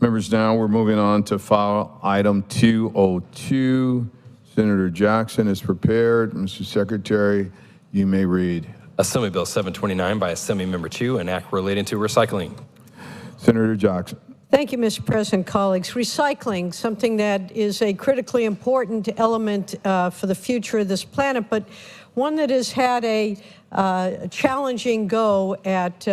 Members, now we're moving on to file item 202. Senator Jackson is prepared. Mr. Secretary, you may read. Assembly Bill 729 by Assembly Member Chu, an act relating to recycling. Senator Jackson. Thank you, Mr. President, colleagues. Recycling, something that is a critically important element for the future of this planet, but one that has had a challenging go at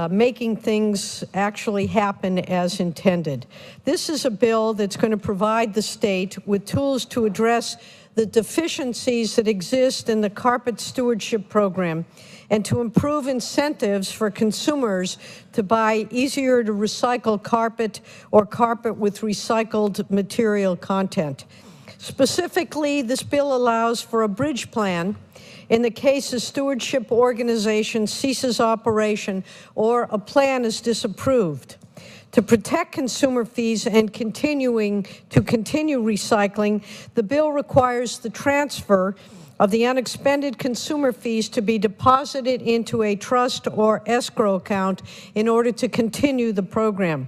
making things actually happen as intended. This is a bill that's going to provide the state with tools to address the deficiencies that exist in the carpet stewardship program and to improve incentives for consumers to buy easier to recycle carpet or carpet with recycled material content. Specifically, this bill allows for a bridge plan in the case a stewardship organization ceases operation or a plan is disapproved. To protect consumer fees and continue recycling, the bill requires the transfer of the unexpended consumer fees to be deposited into a trust or escrow account in order to continue the program.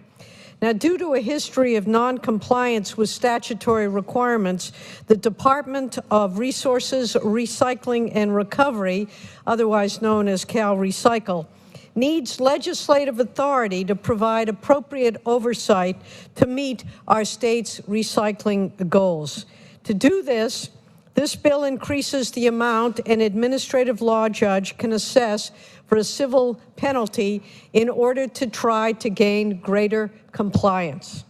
Now, due to a history of non-compliance with statutory requirements, the Department of Resources, Recycling, and Recovery, otherwise known as Cal Recycle, needs legislative authority to provide appropriate oversight to meet our state's recycling goals. To do this, this bill increases the amount an administrative law judge can assess for a civil penalty in order to try to gain greater compliance.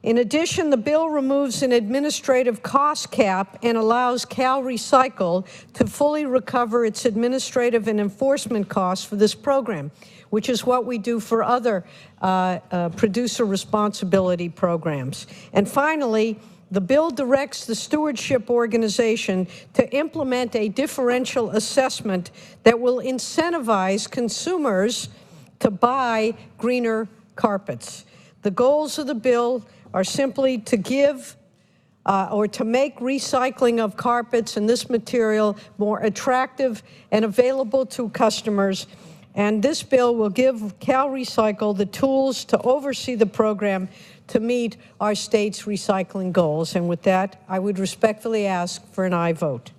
In addition, the bill removes an administrative cost cap and allows Cal Recycle to fully recover its administrative and enforcement costs for this program, which is what we do for other producer responsibility programs. And finally, the bill directs the stewardship organization to implement a differential assessment that will incentivize consumers to buy greener carpets. The goals of the bill are simply to give or to make recycling of carpets and this material more attractive and available to customers. And this bill will give Cal Recycle the tools to oversee the program to meet our state's recycling goals. And with that, I would respectfully ask for an aye vote.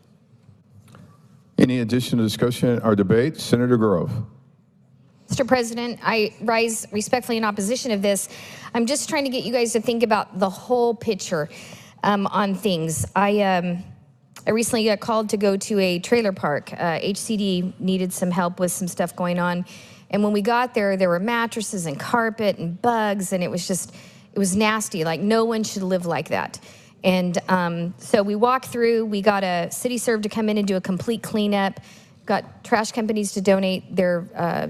Any additional discussion or debate? Senator Grove. Mr. President, I rise respectfully in opposition of this. I'm just trying to get you guys to think about the whole picture on things. I recently got called to go to a trailer park. HCD needed some help with some stuff going on. And when we got there, there were mattresses and carpet and bugs, and it was nasty. Like, no one should live like that. And so we walked through. We got a city serve to come in and do a complete cleanup. Got trash companies to donate their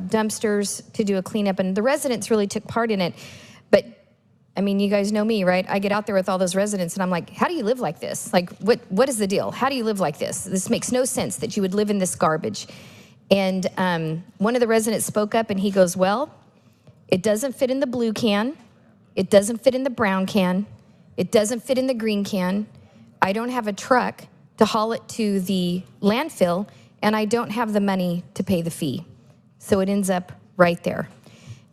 dumpsters to do a cleanup, and the residents really took part in it. But I mean, you guys know me, right? I get out there with all those residents, and I'm like, how do you live like this? Like, what is the deal? How do you live like this? This makes no sense that you would live in this garbage. And one of the residents spoke up, and he goes, well, it doesn't fit in the blue can. It doesn't fit in the brown can. It doesn't fit in the green can. I don't have a truck to haul it to the landfill, and I don't have the money to pay the fee. So it ends up right there.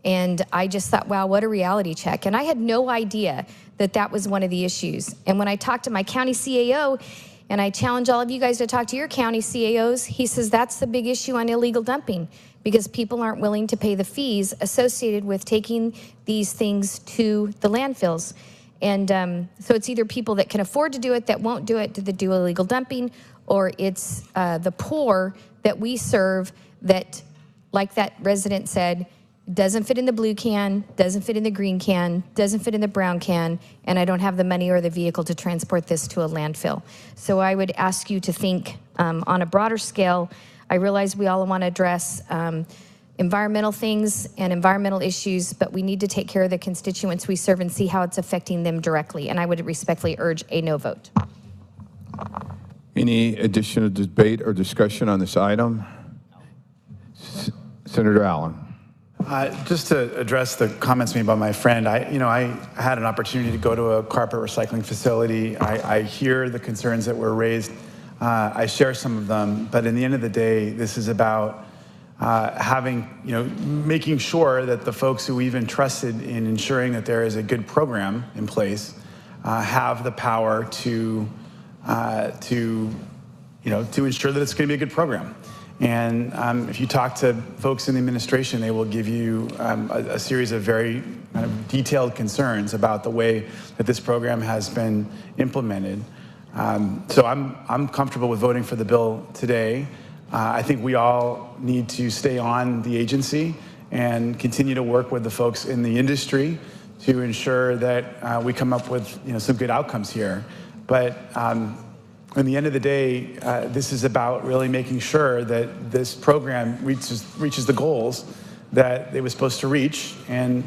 And I just thought, wow, what a reality check. And I had no idea that that was one of the issues. And when I talked to my county CAO, and I challenge all of you guys to talk to your county CAOs, he says that's the big issue on illegal dumping, because people aren't willing to pay the fees associated with taking these things to the landfills. And so it's either people that can afford to do it that won't do it, that do illegal dumping, or it's the poor that we serve that, like that resident said, doesn't fit in the blue can, doesn't fit in the green can, doesn't fit in the brown can, and I don't have the money or the vehicle to transport this to a landfill. So I would ask you to think on a broader scale. I realize we all want to address environmental things and environmental issues, but we need to take care of the constituents we serve and see how it's affecting them directly. And I would respectfully urge a no vote. Any additional debate or discussion on this item? Senator Allen. Just to address the comments made by my friend, I had an opportunity to go to a carpet recycling facility. I hear the concerns that were raised. I share some of them, but in the end of the day, this is about making sure that the folks who we've entrusted in ensuring that there is a good program in place have the power to ensure that it's going to be a good program. And if you talk to folks in the administration, they will give you a series of very kind of detailed concerns about the way that this program has been implemented. So I'm comfortable with voting for the bill today. I think we all need to stay on the agency and continue to work with the folks in the industry to ensure that we come up with some good outcomes here. But in the end of the day, this is about really making sure that this program reaches the goals that it was supposed to reach. And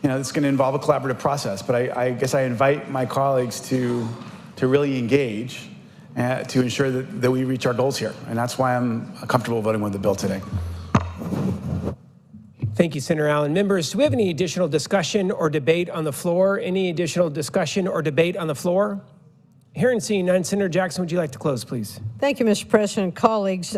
it's going to involve a collaborative process. But I guess I invite my colleagues to really engage to ensure that we reach our goals here. And that's why I'm comfortable voting with the bill today. Thank you, Senator Allen. Members, do we have any additional discussion or debate on the floor? Any additional discussion or debate on the floor? Hearing and seeing none, Senator Jackson, would you like to close, please? Thank you, Mr. President. Colleagues,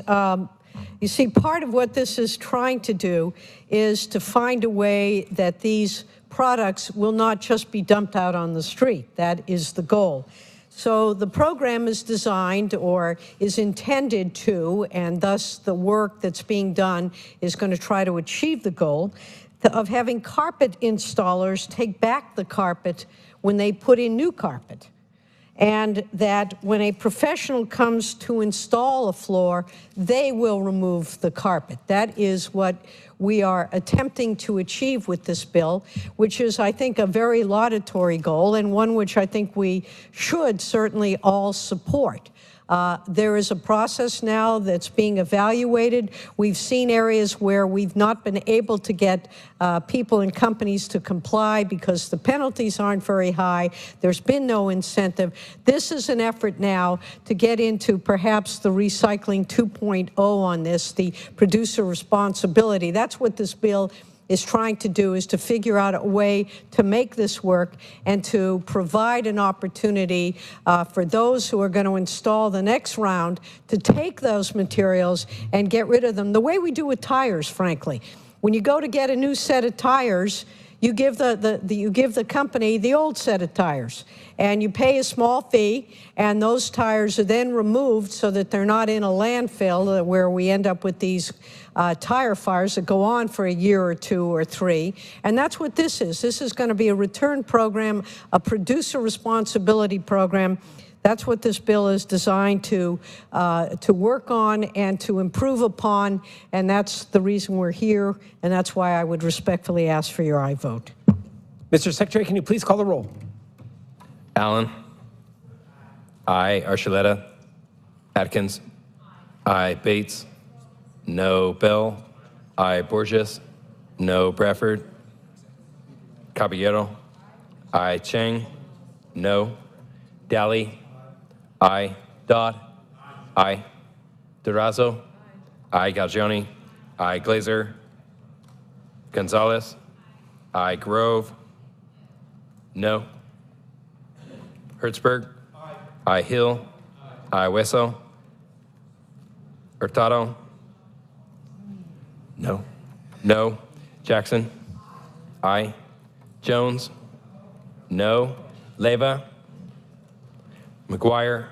you see, part of what this is trying to do is to find a way that these products will not just be dumped out on the street. That is the goal. So the program is designed or is intended to, and thus the work that's being done is going to try to achieve the goal of having carpet installers take back the carpet when they put in new carpet. And that when a professional comes to install a floor, they will remove the carpet. That is what we are attempting to achieve with this bill, which is, I think, a very laudatory goal and one which I think we should certainly all support. There is a process now that's being evaluated. We've seen areas where we've not been able to get people and companies to comply because the penalties aren't very high. There's been no incentive. This is an effort now to get into perhaps the recycling 2.0 on this, the producer responsibility. That's what this bill is trying to do, is to figure out a way to make this work and to provide an opportunity for those who are going to install the next round to take those materials and get rid of them the way we do with tires, frankly. When you go to get a new set of tires, you give the company the old set of tires, and you pay a small fee, and those tires are then removed so that they're not in a landfill where we end up with these tire fires that go on for a year or two or three. And that's what this is. This is going to be a return program, a producer responsibility program. That's what this bill is designed to work on and to improve upon, and that's the reason we're here, and that's why I would respectfully ask for your aye vote. Mr. Secretary, can you please call the roll? Allen. Aye. Archuleta. Atkins. Aye. Bates. No. Bell. Aye. Borges. No. Bradford. Caballero. Aye. Chang. No. Daly. Aye. Dodd. Aye. Durazo. Aye. Galgioni. Aye. Glazer. Gonzalez. Aye. Grove. No. Hertzberg. Aye. Hill. Aye. Wesso. Hurtado. No. No. Jackson. Aye. Jones. No. Leyva. McGuire.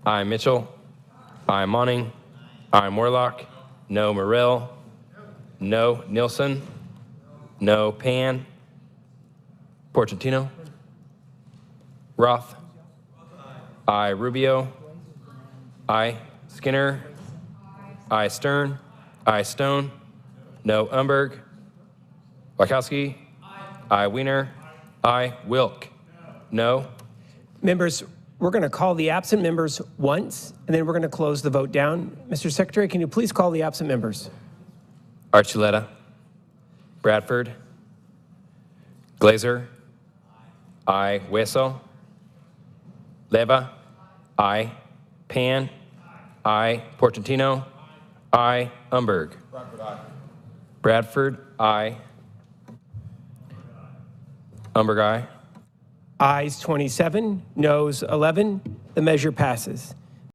Aye. Mitchell. Aye. Monning. Aye. Morlock. No. Morrell. No. Nielsen. No. Pan. Porcentino. Roth. Aye. Rubio. Aye. Skinner. Aye. Stern. Aye. Stone. No. Umberg. Wachowski. Aye. Wiener. Aye. Wilk. No. Members, we're going to call the absent members once, and then we're going to close the vote down. Mr. Secretary, can you please call the absent members? Archuleta. Bradford. Glazer. Aye. Wesso. Leyva. Aye. Pan. Aye. Porcentino. Aye. Umberg. Bradford. Aye. Umberg. Aye. Ayes 27, noes 11. The measure passes.